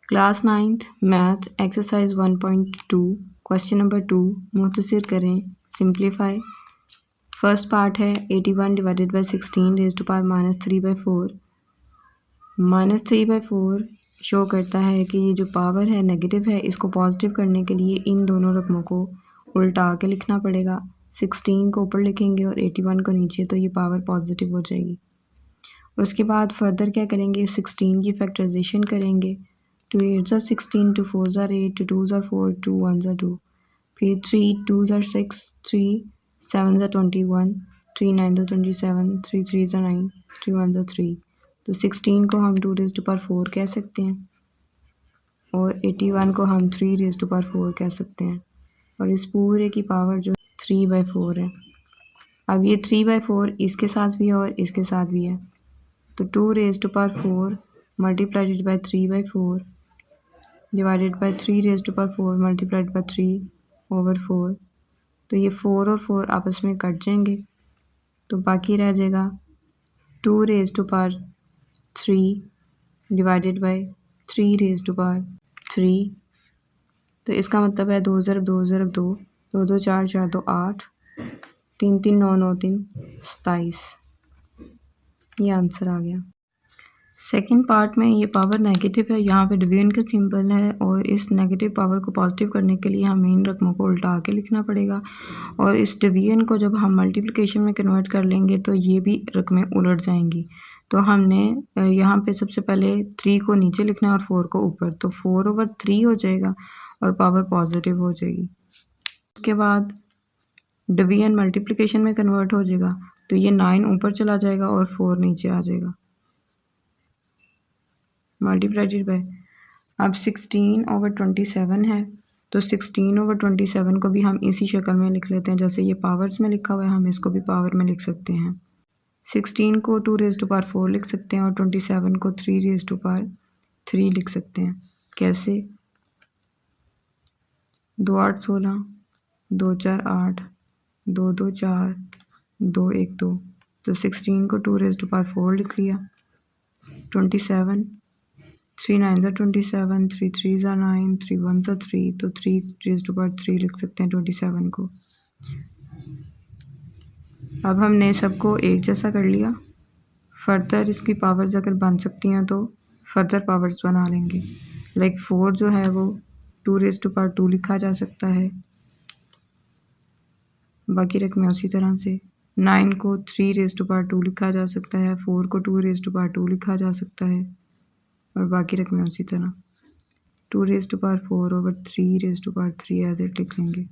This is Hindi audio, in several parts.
Class 9th math exercise 1.2 question number 2 मुख्तसर करें सिंप्लीफाई। फर्स्ट पार्ट है 81 divided by 16 raise to power -3/4। -3/4 show करता है कि ये जो पावर है नेगेटिव है, इसको पॉजिटिव करने के लिए इन दोनों रकमों को उल्टा के लिखना पड़ेगा। 16 को ऊपर लिखेंगे और 81 को नीचे, तो ये पावर पॉजिटिव हो जाएगी। उसके बाद फर्दर क्या करेंगे, 16 की फैक्टराइजेशन करेंगे। 2 8s are 16, 2 4s are 8, 2 2s are 4, 2 1s are 2। फिर 3 2s are 6, 3 7s are 21, 3 9s are 27, 3 3s are 9, 3 1s are 3। तो 16 को हम 2 raised to power 4 कह सकते हैं और 81 को हम 3 raised to power 4 कह सकते हैं। और इस पूरे की पावर जो 3/4 है। अब ये 3/4 इसके साथ भी है और इसके साथ भी है, तो 2 raised to power 4 multiplied by 3/4 divided by 3 raised to power 4 multiplied by 3/4। तो ये 4 और 4 आपस में कट जाएंगे, तो बाकी रह जाएगा 2 raised to power 3 divided by 3 raised to power 3। तो इसका मतलब है 2 ज़रब 2 ज़रब 2, 2 2 4 4 2 8, 3 3 9 9 3 27। ये आंसर आ गया। सेकेंड पार्ट में ये पावर नेगेटिव है, यहाँ पे डिवीजन का सिंबल है और इस नेगेटिव पावर को पॉजिटिव करने के लिए हमें इन रकमों को उल्टा के लिखना पड़ेगा। और इस डिवीजन को जब हम मल्टीप्लिकेशन में कन्वर्ट कर लेंगे तो ये भी रकमें उलट जाएंगी। तो हमने यहाँ पे सबसे पहले 3 को नीचे लिखना है और 4 को ऊपर, तो 4/3 हो जाएगा और पावर पॉजिटिव हो जाएगी। उसके बाद डिवीजन मल्टीप्लिकेशन में कन्वर्ट हो जाएगा, तो ये 9 ऊपर चला जाएगा और 4 नीचे आ जाएगा मल्टीप्लाइड बाय। अब 16/27 है, तो 16/27 को भी हम इसी शक्ल में लिख लेते हैं, जैसे ये पावर्स में लिखा हुआ है हम इसको भी पावर में लिख सकते हैं। 16 को 2 raised to power 4 लिख सकते हैं और 27 को 3 raised to power 3 लिख सकते हैं। कैसे, 2 8 16, 2 4 8, 2 2 4, 2 1 2। तो 16 को 2 raised to power 4 लिख लिया। 27 3 9s are 27, 3 3s are 9, 3 1s are 3, तो 3 raised to power 3 लिख सकते हैं 27 को। अब हमने सबको एक जैसा कर लिया। फर्दर इसकी पावर्स अगर बन सकती हैं तो फर्दर पावर्स बना लेंगे। लाइक 4 जो है वो 2 raised to power 2 लिखा जा सकता है। बाकी रकमें उसी तरह से 9 को 3 raised to power 2 लिखा जा सकता है, 4 को 2 raised to power 2 लिखा जा सकता है और बाकी रकमें उसी तरह 2 raised to power 4/3 raised to power 3 as it लिख लेंगे।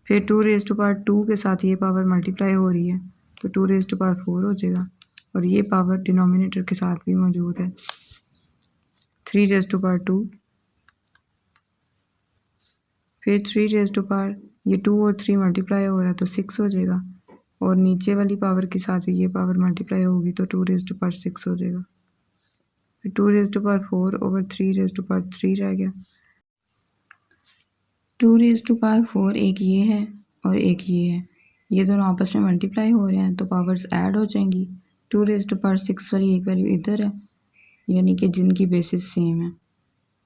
फिर 2 raised to power 2 के साथ ये पावर मल्टीप्लाई हो रही है, तो 2 raised to power 4 हो जाएगा और ये पावर डिनोमिनेटर के साथ भी मौजूद है। 3 raised to power 2, फिर 3 raised to power, ये 2 और 3 मल्टीप्लाई हो रहा है तो 6 हो जाएगा और नीचे वाली पावर के साथ भी ये पावर मल्टीप्लाई होगी तो 2 raised to power 6 हो जाएगा। फिर 2 raised to power 4/3 raised to power 3 रह गया। 2 raised to power 4 एक ये है और एक ये है, ये दोनों आपस में मल्टीप्लाई हो रहे हैं तो पावर्स ऐड हो जाएंगी। 2 raised to power 6 वाली एक वैल्यू इधर है, यानी कि जिनकी बेसिस सेम है,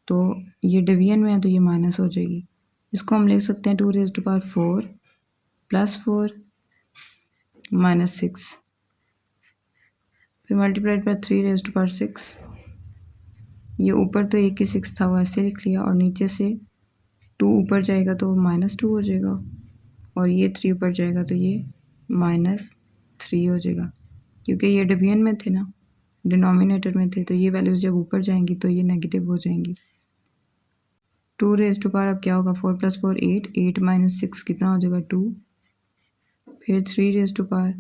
तो ये डिवीजन में है तो ये माइनस हो जाएगी। इसको हम लिख सकते हैं 2 raised to power 4 + 4 - 6, फिर multiplied by 3 raised to power 6। ये ऊपर तो 1 की 6 था वो ऐसे लिख लिया और नीचे से 2 ऊपर जाएगा तो -2 हो जाएगा और ये 3 ऊपर जाएगा तो ये -3 हो जाएगा, क्योंकि ये डिवीजन में थे ना, डिनोमिनेटर में थे, तो ये वैल्यूज़ जब ऊपर जाएंगी तो ये नेगेटिव हो जाएंगी। 2 raised to power अब क्या होगा, 4 + 4 8, 8 - 6 कितना हो जाएगा 2, फिर 3 raised to power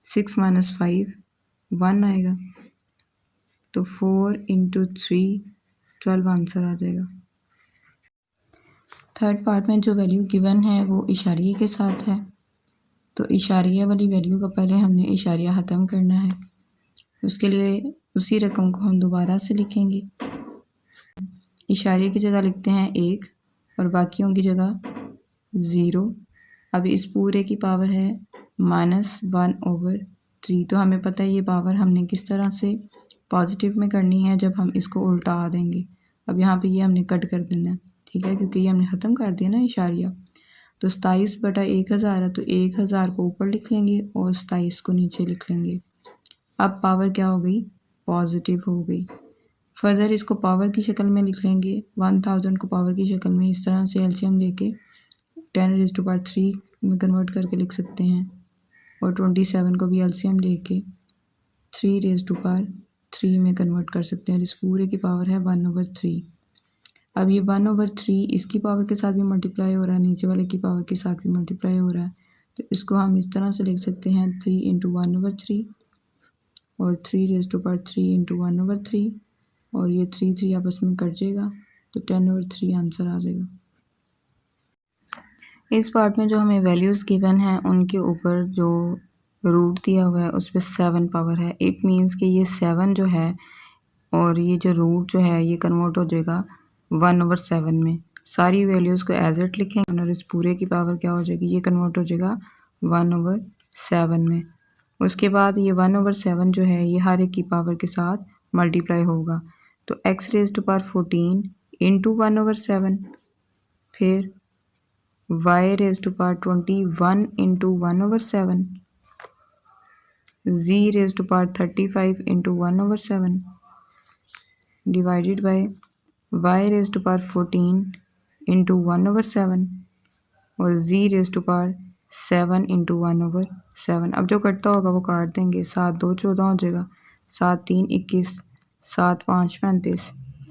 6 - 5 1 आएगा, तो 4 × 3 12 आंसर आ जाएगा। थर्ड पार्ट में जो वैल्यू गिवन है वो इशारिये के साथ है, तो इशारिया वाली वैल्यू का पहले हमने इशारिया ख़त्म करना है। उसके लिए उसी रकम को हम दोबारा से लिखेंगे। इशारे की जगह लिखते हैं 1 और बाकियों की जगह 0। अब इस पूरे की पावर है -1/3, तो हमें पता है ये पावर हमने किस तरह से पॉजिटिव में करनी है, जब हम इसको उल्टा देंगे अब यहाँ पे ये हमने कट कर देना है, ठीक है, क्योंकि ये हमने ख़त्म कर दिया ना इशारिया। तो 27/1000 है, तो 1000 को ऊपर लिख लेंगे और 27 को नीचे लिख लेंगे। अब पावर क्या हो गई, पॉजिटिव हो गई। फर्दर इसको पावर की शक्ल में लिख लेंगे, 1000 को पावर की शक्ल में इस तरह से एलसीएम लेके 10⁻³ में कन्वर्ट करके लिख सकते हैं, और 27 को भी एलसीएम लेके 3⁻³ में कन्वर्ट कर सकते हैं। इस पूरे की पावर है 1/3। अब ये 1/3 इसकी पावर के साथ भी मल्टीप्लाई हो रहा है, नीचे वाले की पावर के साथ भी मल्टीप्लाई हो रहा है, तो इसको हम इस तरह से लिख सकते हैं 3 × 1/3 और 3⁻³ × 1/3, और ये 3 आपस में कट जाएगा, तो 10/3 आंसर आ जाएगा। इस पार्ट में जो हमें वैल्यूज़ गिवन हैं उनके ऊपर जो रूट दिया हुआ है उस पर 7 पावर है। इट मीन्स कि ये 7 जो है और ये जो रूट जो है ये कन्वर्ट हो जाएगा 1/7 में। सारी वैल्यूज़ को एज इट लिखेंगे और इस पूरे की पावर क्या हो जाएगी, ये कन्वर्ट हो जाएगा 1/7 में। उसके बाद ये 1/7 जो है ये हर एक की पावर के साथ मल्टीप्लाई होगा, तो x⁻14 × 1/7, फिर y⁻21 × 1/7, z⁻35 × 1/7 divided by y⁻14 × 1/7 और z⁻7 × 1/7। अब जो कटता होगा वो काट देंगे, 7 2 14 हो जाएगा, 7 3 21, 7 5 35,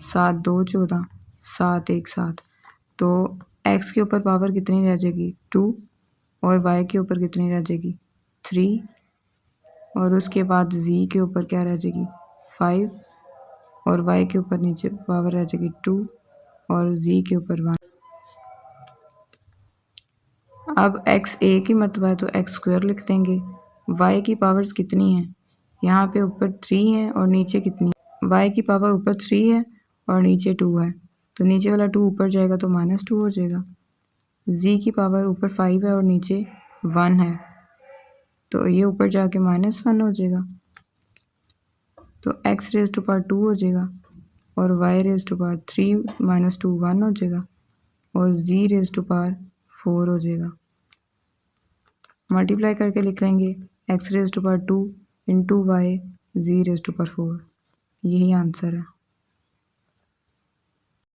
7 2 14, 7 1 7। तो x के ऊपर पावर कितनी रह जाएगी, 2, और y के ऊपर कितनी रह जाएगी, 3, और उसके बाद z के ऊपर क्या रह जाएगी, 5, और y के ऊपर नीचे पावर रह जाएगी 2 और z के ऊपर 1। अब x a की मरतबा है तो x² लिख देंगे। y की पावर्स कितनी हैं, यहाँ पे ऊपर 3 है और नीचे कितनी, y की पावर ऊपर 3 है और नीचे 2 है, तो नीचे वाला 2 ऊपर जाएगा तो -2 हो जाएगा। z की पावर ऊपर 5 है और नीचे 1 है, तो ये ऊपर जाके -1 हो जाएगा, तो x⁻² हो जाएगा, और y⁻3 -2 1 हो जाएगा, और z⁻4 हो जाएगा। मल्टीप्लाई करके लिख लेंगे x⁻² × y z⁻4, यही आंसर है।